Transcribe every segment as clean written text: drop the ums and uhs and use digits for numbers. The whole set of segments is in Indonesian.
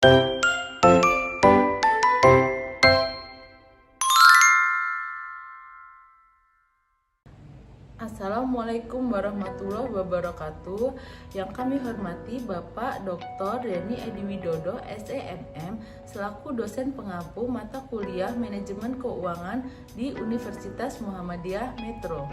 Assalamualaikum warahmatullahi wabarakatuh. Yang kami hormati Bapak Dr. Denny Edi Widodo, SEMM, selaku dosen pengampu mata kuliah Manajemen Keuangan di Universitas Muhammadiyah Metro.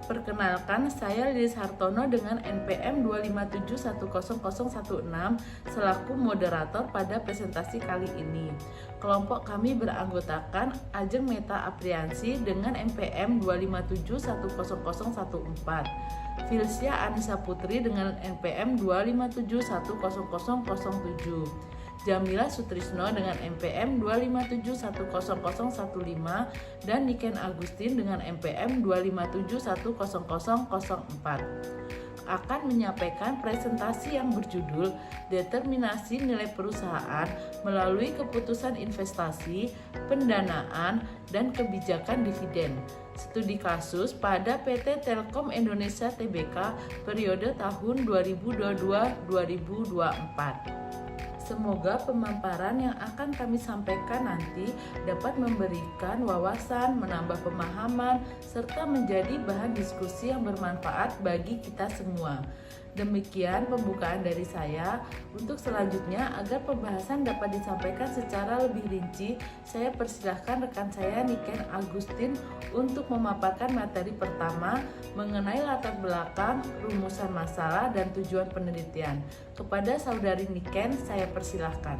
Perkenalkan, saya Lilis Hartono dengan NPM 257100016 selaku moderator pada presentasi kali ini. Kelompok kami beranggotakan Ajeng Meta Apriansi dengan NPM 257100014, Filsia Anissa Putri dengan NPM 257100007, Jamila Sutrisno dengan NPM 257100015 dan Niken Agustin dengan NPM 257100004 akan menyampaikan presentasi yang berjudul Determinasi Nilai Perusahaan melalui Keputusan Investasi, Pendanaan, dan Kebijakan Dividen. Studi kasus pada PT Telkom Indonesia Tbk periode tahun 2022-2024. Semoga pemaparan yang akan kami sampaikan nanti dapat memberikan wawasan, menambah pemahaman, serta menjadi bahan diskusi yang bermanfaat bagi kita semua. Demikian pembukaan dari saya. Untuk selanjutnya, agar pembahasan dapat disampaikan secara lebih rinci, saya persilahkan rekan saya Niken Agustin untuk memaparkan materi pertama mengenai latar belakang, rumusan masalah, dan tujuan penelitian. Kepada saudari Niken, saya persilahkan.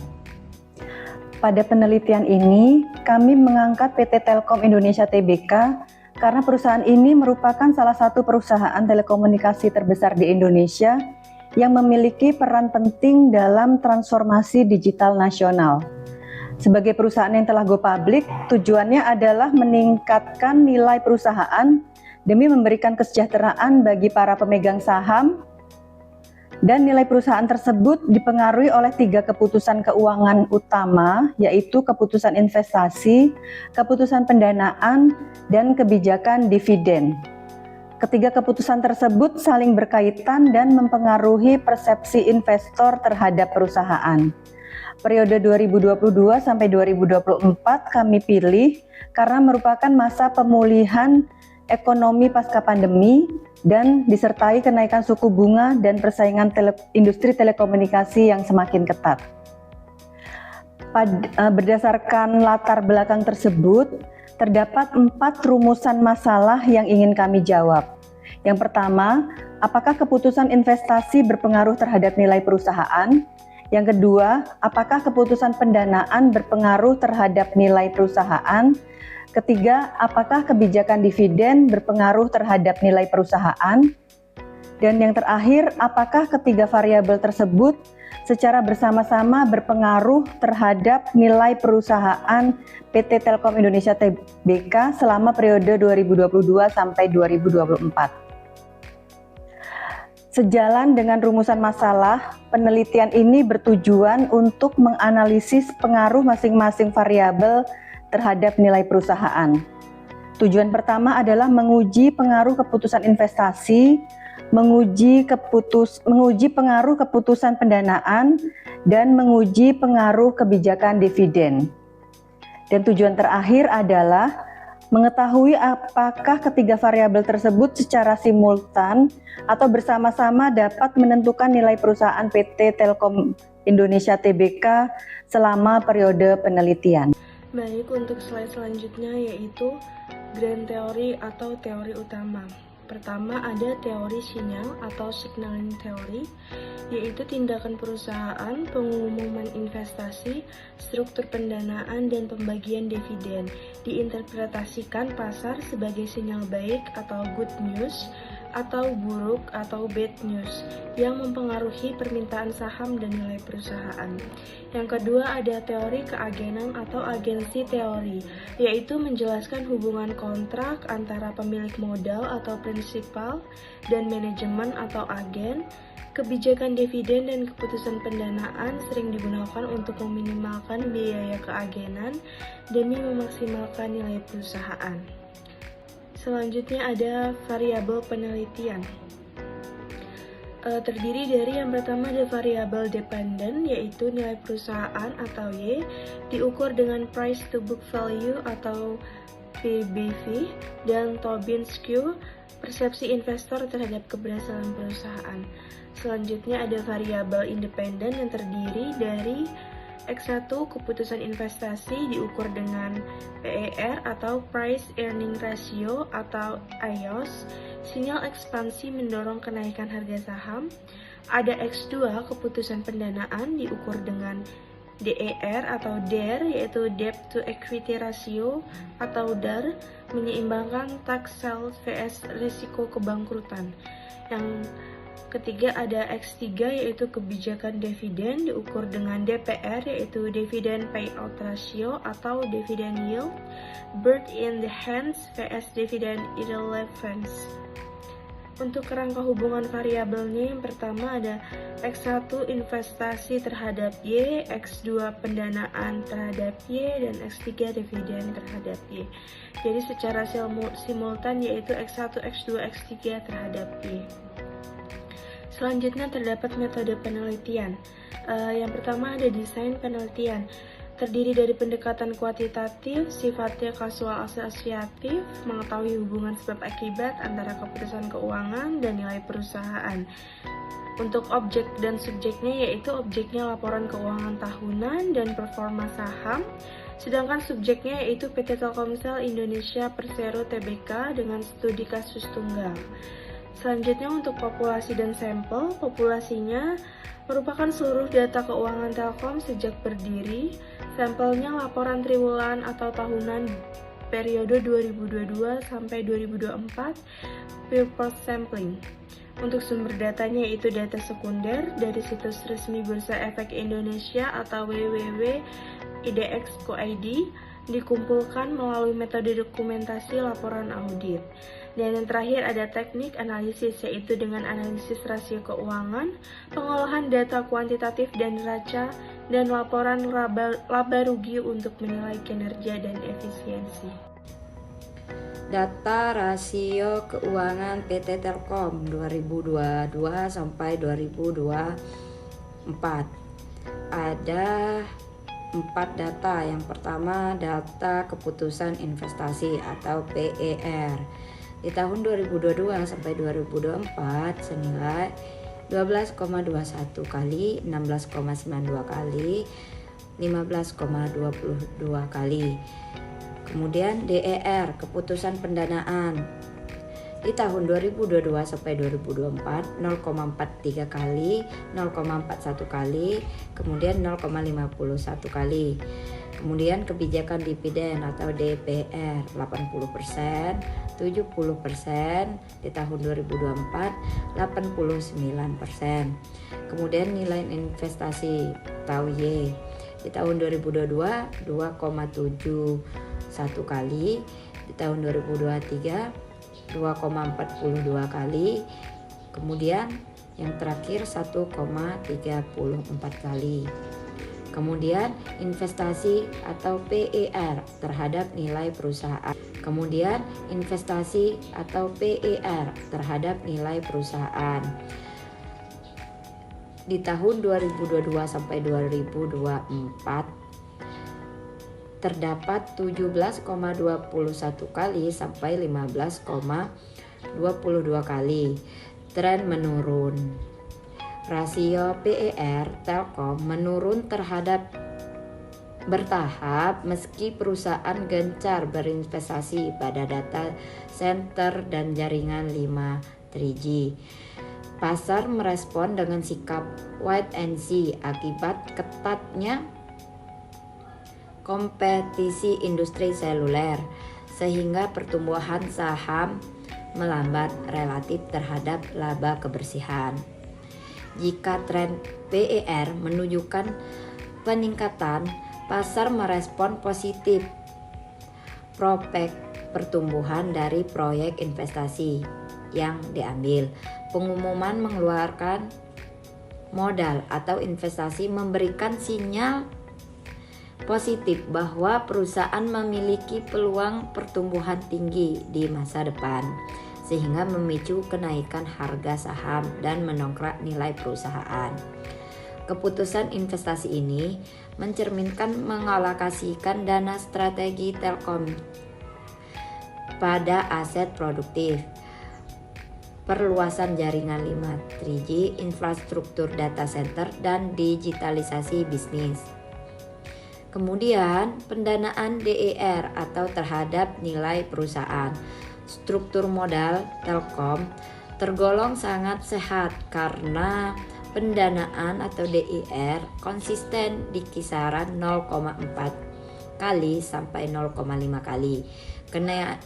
Pada penelitian ini, kami mengangkat PT Telkom Indonesia Tbk karena perusahaan ini merupakan salah satu perusahaan telekomunikasi terbesar di Indonesia yang memiliki peran penting dalam transformasi digital nasional. Sebagai perusahaan yang telah go public, tujuannya adalah meningkatkan nilai perusahaan demi memberikan kesejahteraan bagi para pemegang saham, dan nilai perusahaan tersebut dipengaruhi oleh 3 keputusan keuangan utama, yaitu keputusan investasi, keputusan pendanaan, dan kebijakan dividen. Ketiga keputusan tersebut saling berkaitan dan mempengaruhi persepsi investor terhadap perusahaan. Periode 2022 sampai 2024 kami pilih karena merupakan masa pemulihan ekonomi pasca pandemi dan disertai kenaikan suku bunga dan persaingan industri telekomunikasi yang semakin ketat. Berdasarkan latar belakang tersebut, terdapat 4 rumusan masalah yang ingin kami jawab. Yang pertama, apakah keputusan investasi berpengaruh terhadap nilai perusahaan? Yang kedua, apakah keputusan pendanaan berpengaruh terhadap nilai perusahaan? Ketiga, apakah kebijakan dividen berpengaruh terhadap nilai perusahaan? Dan yang terakhir, apakah ketiga variabel tersebut secara bersama-sama berpengaruh terhadap nilai perusahaan PT Telkom Indonesia Tbk selama periode 2022 sampai 2024? Sejalan dengan rumusan masalah, penelitian ini bertujuan untuk menganalisis pengaruh masing-masing variabel terhadap nilai perusahaan. Tujuan pertama adalah menguji pengaruh keputusan investasi, menguji pengaruh keputusan pendanaan, dan menguji pengaruh kebijakan dividen. Dan tujuan terakhir adalah mengetahui apakah ketiga variabel tersebut secara simultan atau bersama-sama dapat menentukan nilai perusahaan PT Telkom Indonesia Tbk selama periode penelitian. Baik, untuk slide selanjutnya yaitu grand teori atau teori utama. Pertama ada teori sinyal atau signaling theory, yaitu tindakan perusahaan, pengumuman investasi, struktur pendanaan, dan pembagian dividen. Diinterpretasikan pasar sebagai sinyal baik atau good news, atau buruk atau bad news yang mempengaruhi permintaan saham dan nilai perusahaan. Yang kedua ada teori keagenan atau agensi teori, yaitu menjelaskan hubungan kontrak antara pemilik modal atau prinsipal dan manajemen atau agen. Kebijakan dividen dan keputusan pendanaan sering digunakan untuk meminimalkan biaya keagenan demi memaksimalkan nilai perusahaan. Selanjutnya ada variabel penelitian. terdiri dari yang pertama ada variable dependent, yaitu nilai perusahaan atau Y diukur dengan price to book value atau PBV, dan Tobin Skew, persepsi investor terhadap keberhasilan perusahaan. Selanjutnya ada variabel independen yang terdiri dari X1, keputusan investasi diukur dengan PER atau Price Earning Ratio atau IOS, sinyal ekspansi mendorong kenaikan harga saham. Ada X2, keputusan pendanaan diukur dengan DER atau DER, yaitu Debt to Equity Ratio atau DAR, menyeimbangkan tax sales vs risiko kebangkrutan. Yang ketiga ada X3, yaitu kebijakan dividen diukur dengan DPR, yaitu Dividend Payout Ratio atau Dividend Yield, Bird in the Hands vs Dividend Irrelevance. Untuk kerangka hubungan variabelnya, yang pertama ada X1 investasi terhadap Y, X2 pendanaan terhadap Y, dan X3 dividen terhadap Y. Jadi secara simultan yaitu X1, X2, X3 terhadap Y. Selanjutnya terdapat metode penelitian. Yang pertama ada desain penelitian. Terdiri dari pendekatan kuantitatif, sifatnya kasual asosiatif, mengetahui hubungan sebab akibat antara keputusan keuangan dan nilai perusahaan. Untuk objek dan subjeknya yaitu objeknya laporan keuangan tahunan dan performa saham, sedangkan subjeknya yaitu PT Telkomsel Indonesia Persero Tbk dengan studi kasus tunggal. Selanjutnya untuk populasi dan sampel, populasinya merupakan seluruh data keuangan Telkom sejak berdiri, sampelnya laporan triwulan atau tahunan periode 2022 sampai 2024, purpose sampling. Untuk sumber datanya yaitu data sekunder dari situs resmi Bursa Efek Indonesia atau www.idx.co.id, dikumpulkan melalui metode dokumentasi laporan audit. Dan yang terakhir ada teknik analisis, yaitu dengan analisis rasio keuangan, pengolahan data kuantitatif dan neraca, dan laporan laba rugi untuk menilai kinerja dan efisiensi. Data rasio keuangan PT Telkom 2022 sampai 2024. Ada 4 data. Yang pertama data keputusan investasi atau PER. Di tahun 2022 sampai 2024 senilai 12,21 kali, 16,92 kali, 15,22 kali. Kemudian DER, keputusan pendanaan. Di tahun 2022 sampai 2024 0,43 kali, 0,41 kali, kemudian 0,51 kali. Kemudian kebijakan dividen atau DPR 80%, 70%, di tahun 2024 89%. Kemudian nilai investasi atau Y di tahun 2022 2,71 kali, di tahun 2023 2,42 kali, kemudian yang terakhir 1,34 kali. Kemudian investasi atau PER terhadap nilai perusahaan. Kemudian investasi atau PER terhadap nilai perusahaan. Di tahun 2022 sampai 2024 terdapat 17,21 kali sampai 15,22 kali. Tren menurun. Rasio PER Telkom menurun bertahap meski perusahaan gencar berinvestasi pada data center dan jaringan 5G. Pasar merespon dengan sikap wait and see akibat ketatnya kompetisi industri seluler, sehingga pertumbuhan saham melambat relatif terhadap laba kebersihan. Jika tren PER menunjukkan peningkatan, pasar merespon positif prospek pertumbuhan dari proyek investasi yang diambil. Pengumuman mengeluarkan modal atau investasi memberikan sinyal positif bahwa perusahaan memiliki peluang pertumbuhan tinggi di masa depan. sehingga memicu kenaikan harga saham dan mendongkrak nilai perusahaan. Keputusan investasi ini mencerminkan mengalokasikan dana strategi Telkom pada aset produktif, perluasan jaringan 5G, infrastruktur data center, dan digitalisasi bisnis. Kemudian, pendanaan DER atau terhadap nilai perusahaan. Struktur modal Telkom tergolong sangat sehat karena pendanaan atau DER konsisten di kisaran 0,4 kali sampai 0,5 kali.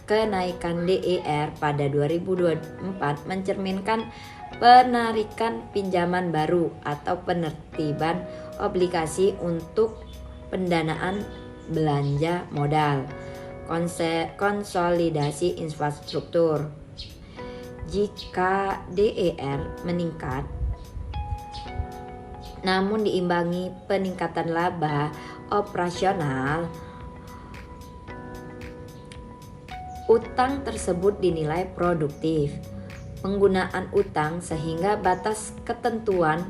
Kenaikan DER pada 2024 mencerminkan penarikan pinjaman baru atau penertiban obligasi untuk pendanaan belanja modal, konsolidasi infrastruktur. Jika DER meningkat, namun diimbangi peningkatan laba operasional, utang tersebut dinilai produktif. Penggunaan utang sehingga batas ketentuan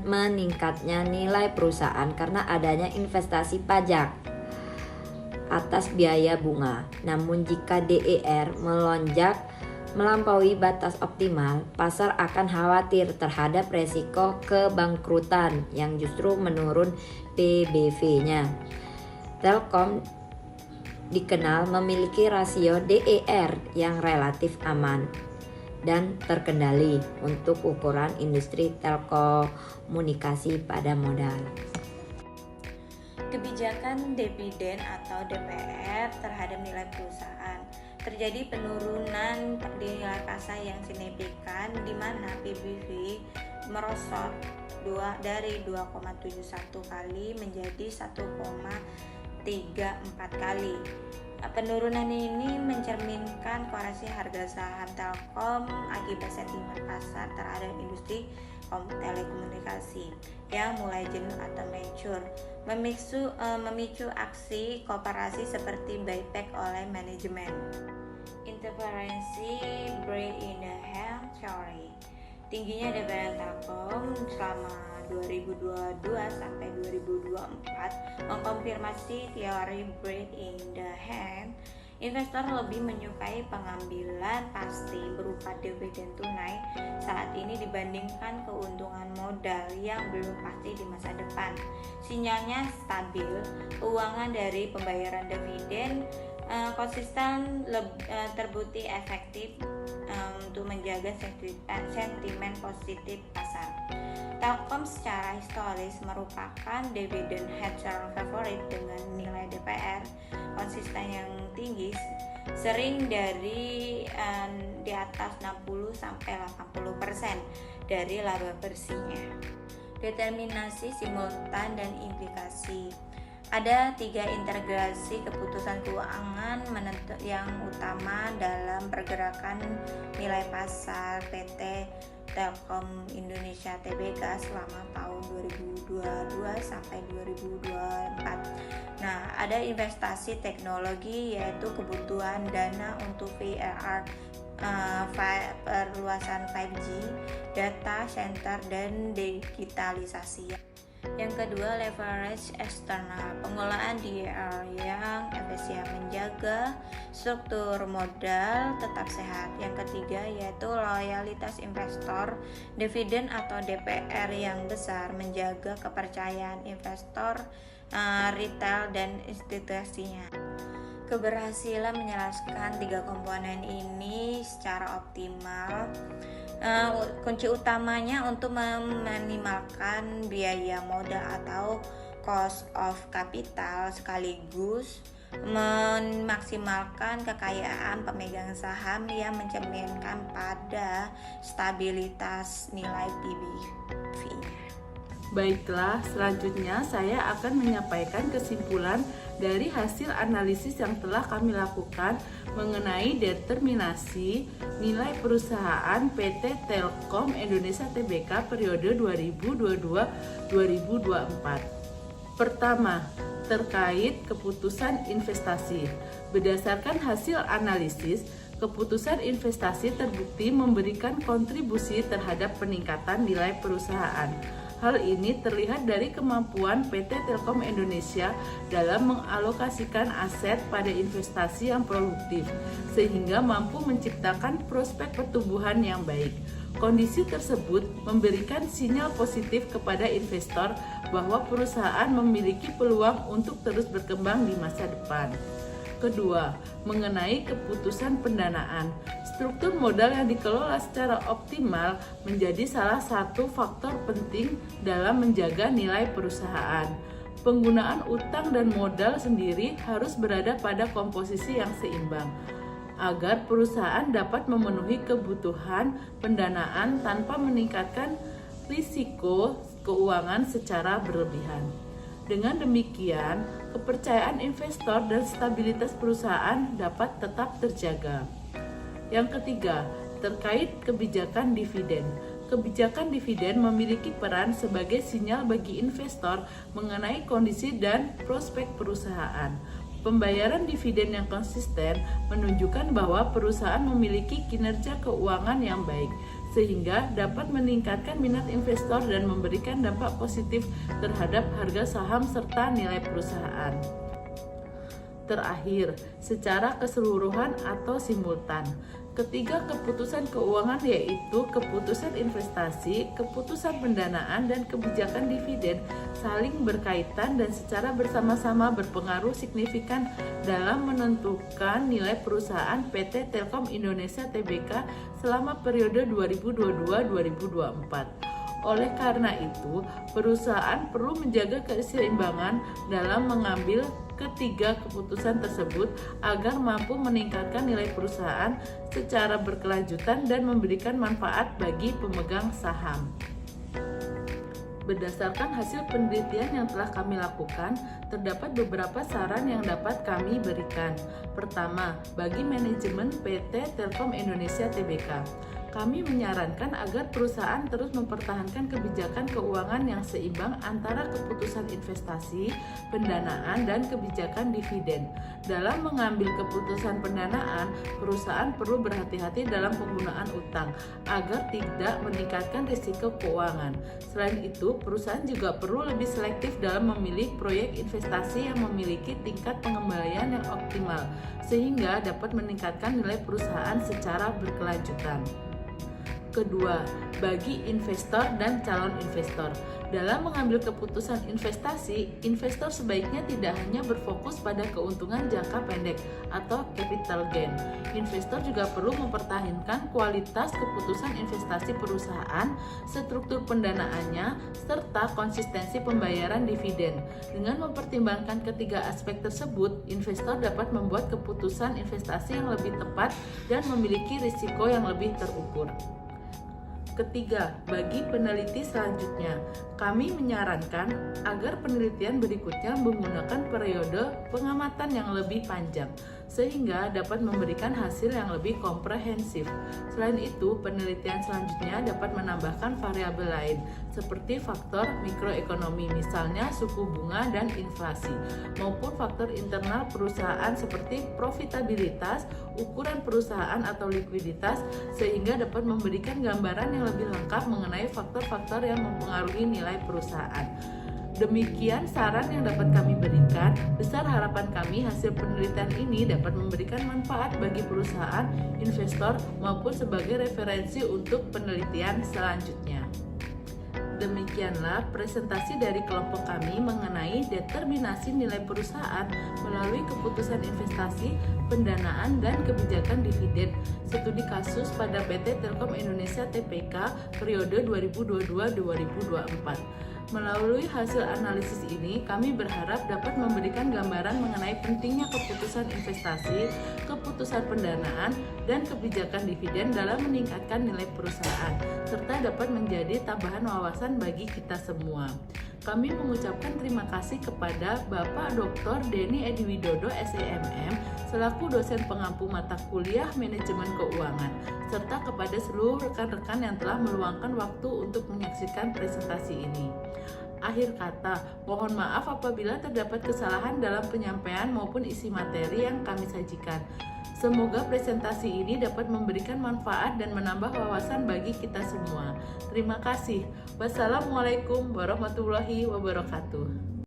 meningkatnya nilai perusahaan karena adanya investasi pajak atas biaya bunga. Namun jika DER melonjak melampaui batas optimal, pasar akan khawatir terhadap resiko kebangkrutan yang justru menurun PBV-nya. Telkom dikenal memiliki rasio DER yang relatif aman dan terkendali untuk ukuran industri telekomunikasi pada modal. Kebijakan dividen atau DPR terhadap nilai perusahaan. Terjadi penurunan di nilai kasar yang signifikan di mana PBV merosot dari 2,71 kali menjadi 1,34 kali. Penurunan ini mencerminkan koreksi harga saham Telkom akibat sentimen pasar terhadap industri telekomunikasi yang mulai jenuh atau mature, memicu aksi kooperasi seperti buyback oleh manajemen. Interferensi break in the hand theory. Tingginya dividen Telkom selama 2022 sampai 2024 mengkonfirmasi teori break in the hand. Investor lebih menyukai pengambilan pasti berupa dividen tunai saat ini dibandingkan keuntungan modal yang belum pasti di masa depan. Sinyalnya stabil, keuangan dari pembayaran dividen konsisten terbukti efektif untuk menjaga sentimen positif pasar. Telkom secara historis merupakan dividend hedger favorit dengan nilai DPR konsisten yang tinggi, sering dari di atas 60 sampai 80% dari laba bersihnya. Determinasi simultan dan implikasi. Ada 3 integrasi keputusan keuangan yang utama dalam pergerakan nilai pasar PT Telkom Indonesia Tbk selama tahun 2022 sampai 2024. Nah, ada investasi teknologi yaitu kebutuhan dana untuk VRR, perluasan 5G, data center dan digitalisasi. Yang kedua, leverage eksternal, pengelolaan DER yang efisien menjaga struktur modal tetap sehat. Yang ketiga yaitu loyalitas investor, dividen atau DPR yang besar menjaga kepercayaan investor retail dan institusinya. Keberhasilan menjelaskan 3 komponen ini secara optimal. Kunci utamanya untuk meminimalkan biaya modal atau cost of capital sekaligus memaksimalkan kekayaan pemegang saham yang mencerminkan pada stabilitas nilai PBV-nya. Baiklah, selanjutnya saya akan menyampaikan kesimpulan dari hasil analisis yang telah kami lakukan mengenai determinasi nilai perusahaan PT Telkom Indonesia Tbk periode 2022-2024. Pertama, terkait keputusan investasi. Berdasarkan hasil analisis, keputusan investasi terbukti memberikan kontribusi terhadap peningkatan nilai perusahaan. Hal ini terlihat dari kemampuan PT Telkom Indonesia dalam mengalokasikan aset pada investasi yang produktif, sehingga mampu menciptakan prospek pertumbuhan yang baik. Kondisi tersebut memberikan sinyal positif kepada investor bahwa perusahaan memiliki peluang untuk terus berkembang di masa depan. Kedua, mengenai keputusan pendanaan. Struktur modal yang dikelola secara optimal menjadi salah satu faktor penting dalam menjaga nilai perusahaan. Penggunaan utang dan modal sendiri harus berada pada komposisi yang seimbang, agar perusahaan dapat memenuhi kebutuhan pendanaan tanpa meningkatkan risiko keuangan secara berlebihan. Dengan demikian, kepercayaan investor dan stabilitas perusahaan dapat tetap terjaga. Yang ketiga, terkait kebijakan dividen. Kebijakan dividen memiliki peran sebagai sinyal bagi investor mengenai kondisi dan prospek perusahaan. Pembayaran dividen yang konsisten menunjukkan bahwa perusahaan memiliki kinerja keuangan yang baik, sehingga dapat meningkatkan minat investor dan memberikan dampak positif terhadap harga saham serta nilai perusahaan. Terakhir, secara keseluruhan atau simultan, ketiga keputusan keuangan yaitu keputusan investasi, keputusan pendanaan, dan kebijakan dividen saling berkaitan dan secara bersama-sama berpengaruh signifikan dalam menentukan nilai perusahaan PT Telkom Indonesia Tbk selama periode 2022-2024. Oleh karena itu, perusahaan perlu menjaga keseimbangan dalam mengambil ketiga keputusan tersebut agar mampu meningkatkan nilai perusahaan secara berkelanjutan dan memberikan manfaat bagi pemegang saham. Berdasarkan hasil penelitian yang telah kami lakukan, terdapat beberapa saran yang dapat kami berikan. Pertama, bagi manajemen PT Telkom Indonesia Tbk, kami menyarankan agar perusahaan terus mempertahankan kebijakan keuangan yang seimbang antara keputusan investasi, pendanaan, dan kebijakan dividen. Dalam mengambil keputusan pendanaan, perusahaan perlu berhati-hati dalam penggunaan utang agar tidak meningkatkan risiko keuangan. Selain itu, perusahaan juga perlu lebih selektif dalam memilih proyek investasi yang memiliki tingkat pengembalian yang optimal, sehingga dapat meningkatkan nilai perusahaan secara berkelanjutan. Kedua, bagi investor dan calon investor. Dalam mengambil keputusan investasi, investor sebaiknya tidak hanya berfokus pada keuntungan jangka pendek atau capital gain. Investor juga perlu mempertahankan kualitas keputusan investasi perusahaan, struktur pendanaannya, serta konsistensi pembayaran dividen. Dengan mempertimbangkan ketiga aspek tersebut, investor dapat membuat keputusan investasi yang lebih tepat dan memiliki risiko yang lebih terukur. Ketiga, bagi peneliti selanjutnya, kami menyarankan agar penelitian berikutnya menggunakan periode pengamatan yang lebih panjang, sehingga dapat memberikan hasil yang lebih komprehensif. Selain itu, penelitian selanjutnya dapat menambahkan variabel lain, seperti faktor mikroekonomi, misalnya suku bunga dan inflasi, maupun faktor internal perusahaan seperti profitabilitas, ukuran perusahaan atau likuiditas, sehingga dapat memberikan gambaran yang lebih lengkap mengenai faktor-faktor yang mempengaruhi nilai perusahaan. Demikian saran yang dapat kami berikan. Besar harapan kami hasil penelitian ini dapat memberikan manfaat bagi perusahaan, investor, maupun sebagai referensi untuk penelitian selanjutnya. Demikianlah presentasi dari kelompok kami mengenai determinasi nilai perusahaan melalui keputusan investasi, pendanaan, dan kebijakan dividen. Studi kasus pada PT Telkom Indonesia Tbk periode 2022-2024. Melalui hasil analisis ini, kami berharap dapat memberikan gambaran mengenai pentingnya keputusan investasi, keputusan pendanaan, dan kebijakan dividen dalam meningkatkan nilai perusahaan, serta dapat menjadi tambahan wawasan bagi kita semua. Kami mengucapkan terima kasih kepada Bapak Dr. Denny Edi Widodo, SEMM, selaku dosen pengampu mata kuliah Manajemen Keuangan, serta kepada seluruh rekan-rekan yang telah meluangkan waktu untuk menyaksikan presentasi ini. Akhir kata, mohon maaf apabila terdapat kesalahan dalam penyampaian maupun isi materi yang kami sajikan. Semoga presentasi ini dapat memberikan manfaat dan menambah wawasan bagi kita semua. Terima kasih. Wassalamualaikum warahmatullahi wabarakatuh.